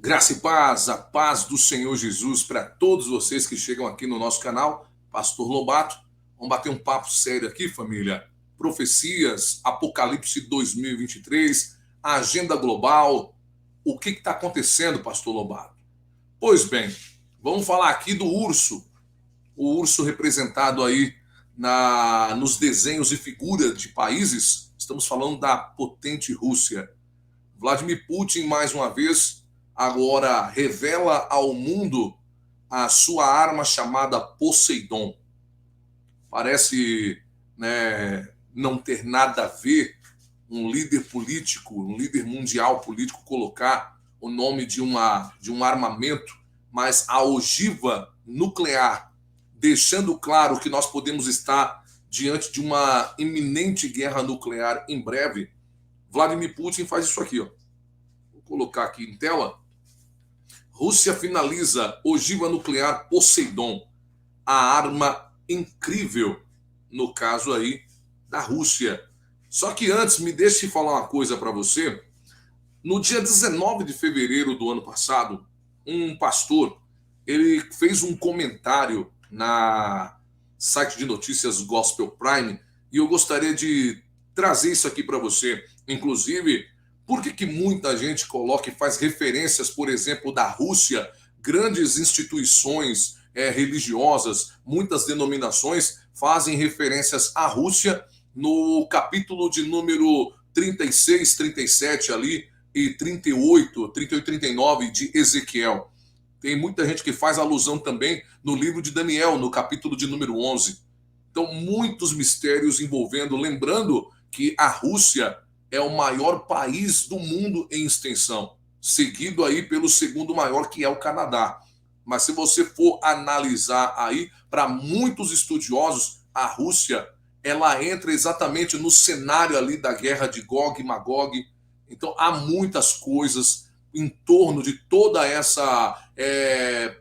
Graça e paz, a paz do Senhor Jesus para todos vocês que chegam aqui no nosso canal, Pastor Lobato. Vamos bater um papo sério aqui, família. Profecias, Apocalipse 2023, a agenda global. O que está acontecendo, Pastor Lobato? Pois bem, vamos falar aqui do urso. O urso representado aí nos desenhos e figuras de países. Estamos falando da potente Rússia. Vladimir Putin, mais uma vez, agora revela ao mundo a sua arma chamada Poseidon. Parece, né, não ter nada a ver um líder político, um líder mundial político colocar o nome de um armamento, mas a ogiva nuclear, deixando claro que nós podemos estar diante de uma iminente guerra nuclear em breve. Vladimir Putin faz isso aqui, ó. Vou colocar aqui em tela. Rússia finaliza ogiva nuclear Poseidon, a arma incrível, no caso aí da Rússia. Só que antes, me deixe falar uma coisa para você. No dia 19 de fevereiro do ano passado, um pastor, ele fez um comentário na site de notícias Gospel Prime, e eu gostaria de trazer isso aqui para você. Inclusive, por que muita gente coloca e faz referências, por exemplo, da Rússia, grandes instituições religiosas, muitas denominações fazem referências à Rússia no capítulo de número 36, 37 ali, e 38, 39 de Ezequiel. Tem muita gente que faz alusão também no livro de Daniel, no capítulo de número 11. Então, muitos mistérios envolvendo, lembrando que a Rússia é o maior país do mundo em extensão, seguido aí pelo segundo maior, que é o Canadá. Mas se você for analisar aí, para muitos estudiosos, a Rússia, ela entra exatamente no cenário ali da guerra de Gog e Magog. Então, há muitas coisas em torno de toda essa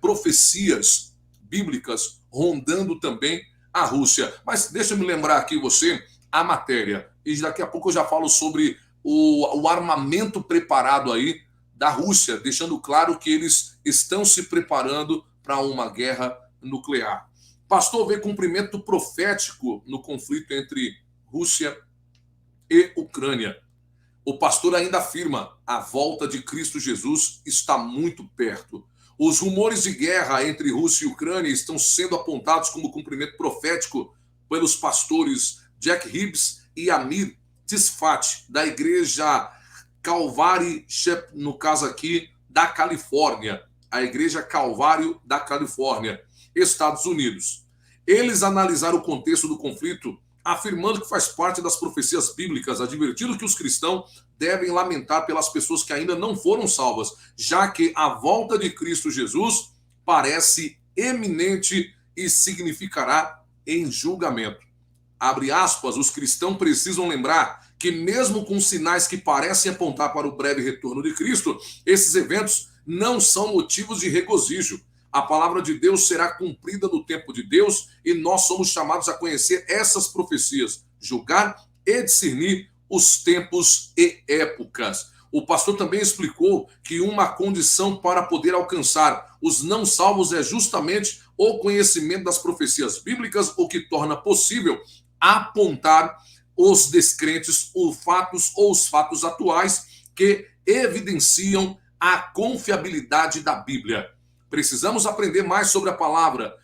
profecias bíblicas rondando também a Rússia. Mas deixa eu me lembrar aqui você a matéria. E daqui a pouco eu já falo sobre o armamento preparado aí da Rússia, deixando claro que eles estão se preparando para uma guerra nuclear. Pastor, vê cumprimento profético no conflito entre Rússia e Ucrânia. O pastor ainda afirma: a volta de Cristo Jesus está muito perto. Os rumores de guerra entre Rússia e Ucrânia estão sendo apontados como cumprimento profético pelos pastores Jack Hibbs e Amir Tzfat, da igreja Calvary, no caso aqui, da Califórnia. A igreja Calvário da Califórnia, Estados Unidos. Eles analisaram o contexto do conflito, afirmando que faz parte das profecias bíblicas, advertindo que os cristãos devem lamentar pelas pessoas que ainda não foram salvas, já que a volta de Cristo Jesus parece eminente e significará em julgamento. Abre aspas, os cristãos precisam lembrar que mesmo com sinais que parecem apontar para o breve retorno de Cristo, esses eventos não são motivos de regozijo. A palavra de Deus será cumprida no tempo de Deus e nós somos chamados a conhecer essas profecias, julgar e discernir os tempos e épocas. O pastor também explicou que uma condição para poder alcançar os não salvos é justamente o conhecimento das profecias bíblicas, o que torna possível apontar os descrentes, os fatos atuais que evidenciam a confiabilidade da Bíblia. Precisamos aprender mais sobre a palavra,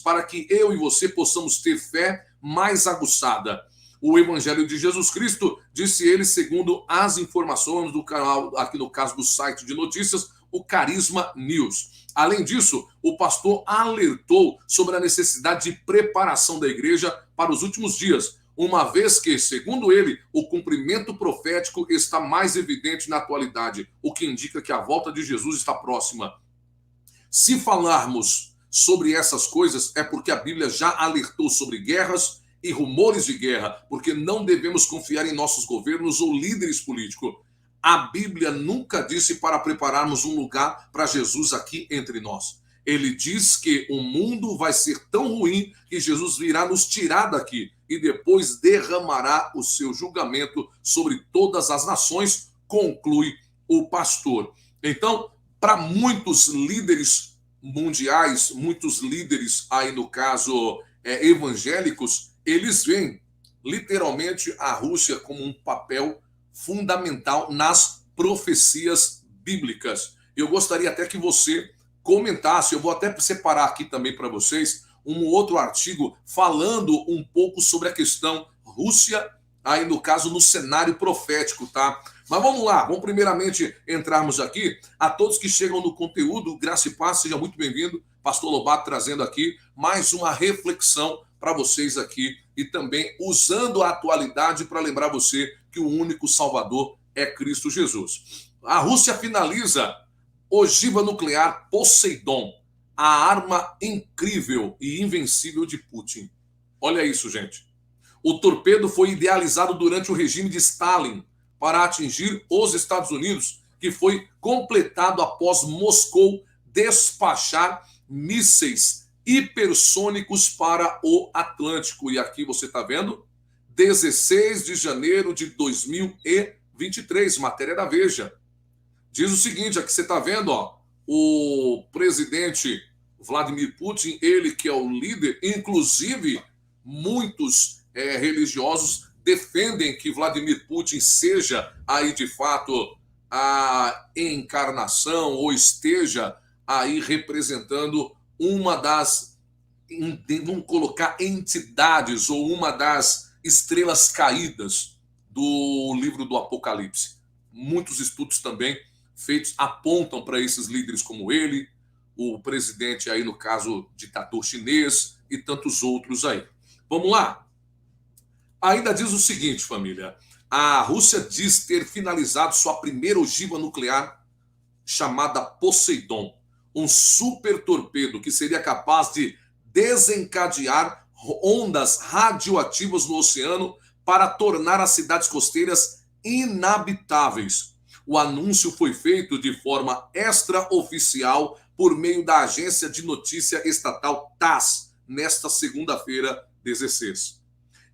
para que eu e você possamos ter fé mais aguçada. O Evangelho de Jesus Cristo, disse ele, segundo as informações do canal, aqui no caso do site de notícias, o Carisma News. Além disso, o pastor alertou sobre a necessidade de preparação da igreja para os últimos dias, uma vez que, segundo ele, o cumprimento profético está mais evidente na atualidade, o que indica que a volta de Jesus está próxima. Se falarmos sobre essas coisas, é porque a Bíblia já alertou sobre guerras e rumores de guerra, porque não devemos confiar em nossos governos ou líderes políticos. A Bíblia nunca disse para prepararmos um lugar para Jesus aqui entre nós. Ele diz que o mundo vai ser tão ruim que Jesus virá nos tirar daqui e depois derramará o seu julgamento sobre todas as nações, conclui o pastor. Então, para muitos líderes mundiais, muitos líderes aí no caso evangélicos, eles veem literalmente a Rússia como um papel fundamental nas profecias bíblicas. Eu gostaria até que você comentasse, eu vou até separar aqui também para vocês um outro artigo falando um pouco sobre a questão Rússia, aí no caso no cenário profético, tá? Mas vamos lá, vamos primeiramente entrarmos aqui. A todos que chegam no conteúdo, graça e paz, seja muito bem-vindo. Pastor Lobato trazendo aqui mais uma reflexão para vocês aqui e também usando a atualidade para lembrar você que o único Salvador é Cristo Jesus. A Rússia finaliza ogiva nuclear Poseidon, a arma incrível e invencível de Putin. Olha isso, gente. O torpedo foi idealizado durante o regime de Stalin para atingir os Estados Unidos, que foi completado após Moscou despachar mísseis hipersônicos para o Atlântico. E aqui você está vendo, 16 de janeiro de 2023, matéria da Veja. Diz o seguinte, aqui você está vendo, ó, o presidente Vladimir Putin, ele que é o líder, inclusive muitos religiosos defendem que Vladimir Putin seja aí de fato a encarnação ou esteja aí representando uma das, vamos colocar, entidades ou uma das estrelas caídas do livro do Apocalipse. Muitos estudos também feitos apontam para esses líderes como ele, o presidente aí no caso ditador chinês e tantos outros aí. Vamos lá. Ainda diz o seguinte, família. A Rússia diz ter finalizado sua primeira ogiva nuclear chamada Poseidon, um super torpedo que seria capaz de desencadear ondas radioativas no oceano para tornar as cidades costeiras inabitáveis. O anúncio foi feito de forma extraoficial por meio da agência de notícia estatal TASS, nesta segunda-feira, 16.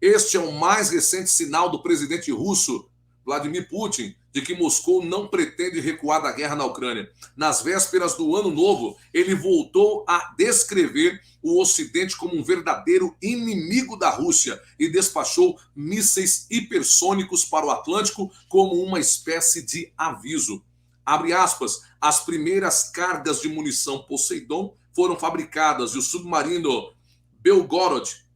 Este é o mais recente sinal do presidente russo, Vladimir Putin, de que Moscou não pretende recuar da guerra na Ucrânia. Nas vésperas do Ano Novo, ele voltou a descrever o Ocidente como um verdadeiro inimigo da Rússia e despachou mísseis hipersônicos para o Atlântico como uma espécie de aviso. Abre aspas, as primeiras cargas de munição Poseidon foram fabricadas e o submarino Belgorod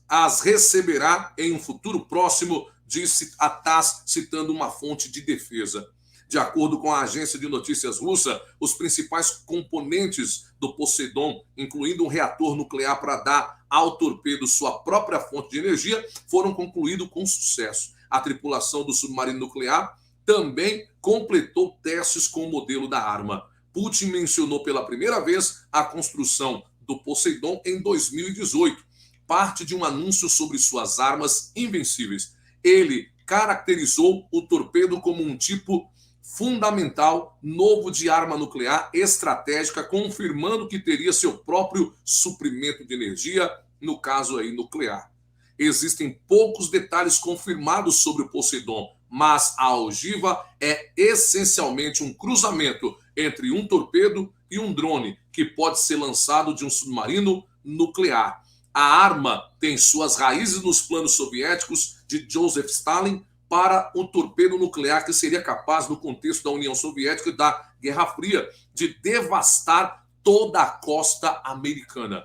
as receberá em um futuro próximo, disse a TASS, citando uma fonte de defesa. De acordo com a agência de notícias russa, os principais componentes do Poseidon, incluindo um reator nuclear para dar ao torpedo sua própria fonte de energia, foram concluídos com sucesso. A tripulação do submarino nuclear também completou testes com o modelo da arma. Putin mencionou pela primeira vez a construção do Poseidon em 2018, parte de um anúncio sobre suas armas invencíveis. Ele caracterizou o torpedo como um tipo fundamental novo de arma nuclear estratégica, confirmando que teria seu próprio suprimento de energia, no caso aí nuclear. Existem poucos detalhes confirmados sobre o Poseidon, mas a ogiva é essencialmente um cruzamento entre um torpedo e um drone, que pode ser lançado de um submarino nuclear. A arma tem suas raízes nos planos soviéticos de Joseph Stalin para um torpedo nuclear que seria capaz, no contexto da União Soviética e da Guerra Fria, de devastar toda a costa americana,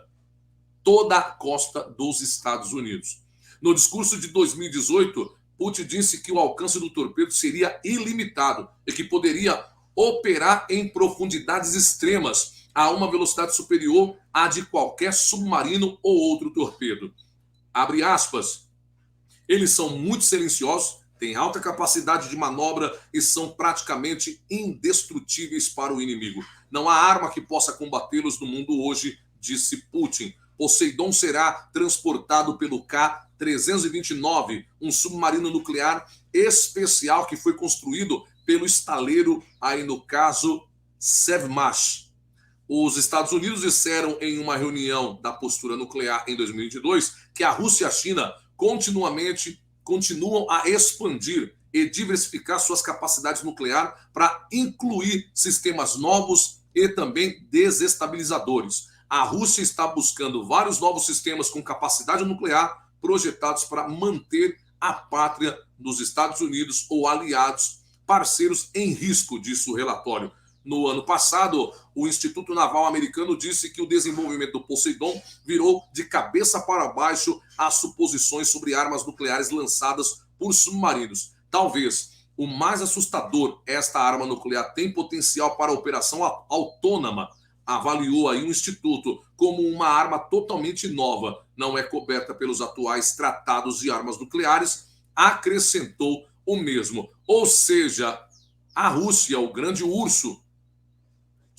toda a costa dos Estados Unidos. No discurso de 2018, Putin disse que o alcance do torpedo seria ilimitado e que poderia operar em profundidades extremas a uma velocidade superior à de qualquer submarino ou outro torpedo. Abre aspas. Eles são muito silenciosos, têm alta capacidade de manobra e são praticamente indestrutíveis para o inimigo. Não há arma que possa combatê-los no mundo hoje, disse Putin. Poseidon será transportado pelo K-329, um submarino nuclear especial que foi construído pelo estaleiro, aí no caso, Sevmash. Os Estados Unidos disseram em uma reunião da postura nuclear em 2022 que a Rússia e a China continuam a expandir e diversificar suas capacidades nucleares para incluir sistemas novos e também desestabilizadores. A Rússia está buscando vários novos sistemas com capacidade nuclear projetados para manter a pátria dos Estados Unidos ou aliados, parceiros em risco, disse o relatório. No ano passado, o Instituto Naval Americano disse que o desenvolvimento do Poseidon virou de cabeça para baixo as suposições sobre armas nucleares lançadas por submarinos. Talvez o mais assustador, esta arma nuclear tem potencial para operação autônoma, avaliou aí um instituto como uma arma totalmente nova, não é coberta pelos atuais tratados de armas nucleares, acrescentou o mesmo. Ou seja, a Rússia, o grande urso,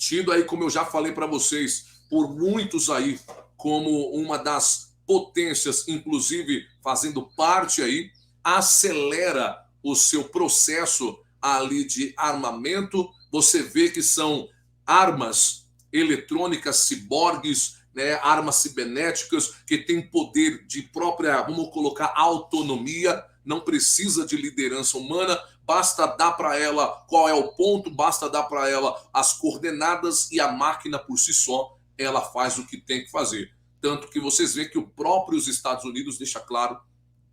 tido aí, como eu já falei para vocês, por muitos aí como uma das potências, inclusive fazendo parte aí, acelera o seu processo ali de armamento. Você vê que são armas eletrônicas, ciborgues, né, armas cibernéticas que têm poder de própria, vamos colocar, autonomia, não precisa de liderança humana, basta dar para ela qual é o ponto, basta dar para ela as coordenadas e a máquina por si só, ela faz o que tem que fazer. Tanto que vocês veem que o próprio Estados Unidos deixa claro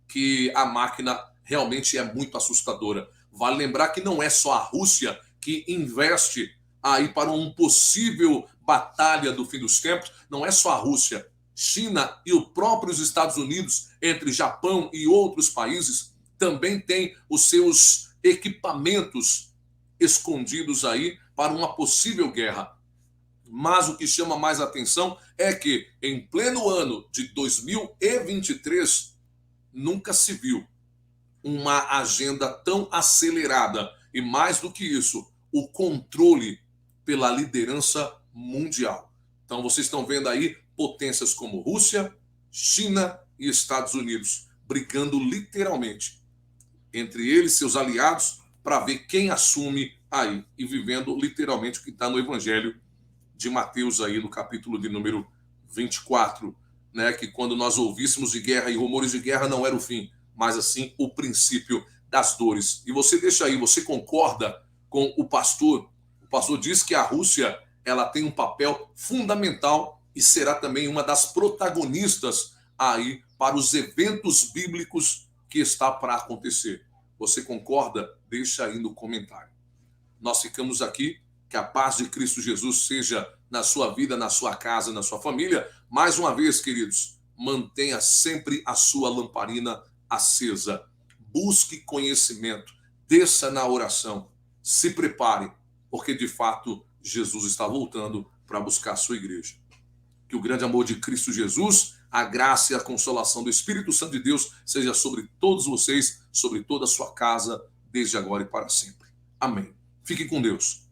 que a máquina realmente é muito assustadora. Vale lembrar que não é só a Rússia que investe aí para um possível batalha do fim dos tempos, não é só a Rússia. China e os próprios Estados Unidos, entre Japão e outros países, também têm os seus equipamentos escondidos aí para uma possível guerra. Mas o que chama mais atenção é que, em pleno ano de 2023, nunca se viu uma agenda tão acelerada. E mais do que isso, o controle pela liderança mundial. Então vocês estão vendo aí potências como Rússia, China e Estados Unidos brigando literalmente entre eles, seus aliados, para ver quem assume aí e vivendo literalmente o que está no Evangelho de Mateus aí no capítulo de número 24, né, que quando nós ouvíssemos de guerra e rumores de guerra não era o fim, mas assim o princípio das dores. E você deixa aí, você concorda com o pastor? O pastor diz que a Rússia ela tem um papel fundamental e será também uma das protagonistas aí para os eventos bíblicos que está para acontecer. Você concorda? Deixa aí no comentário. Nós ficamos aqui. Que a paz de Cristo Jesus seja na sua vida, na sua casa, na sua família. Mais uma vez, queridos, mantenha sempre a sua lamparina acesa. Busque conhecimento. Desça na oração. Se prepare, porque de fato Jesus está voltando para buscar a sua igreja. Que o grande amor de Cristo Jesus, a graça e a consolação do Espírito Santo de Deus seja sobre todos vocês, sobre toda a sua casa, desde agora e para sempre. Amém. Fique com Deus.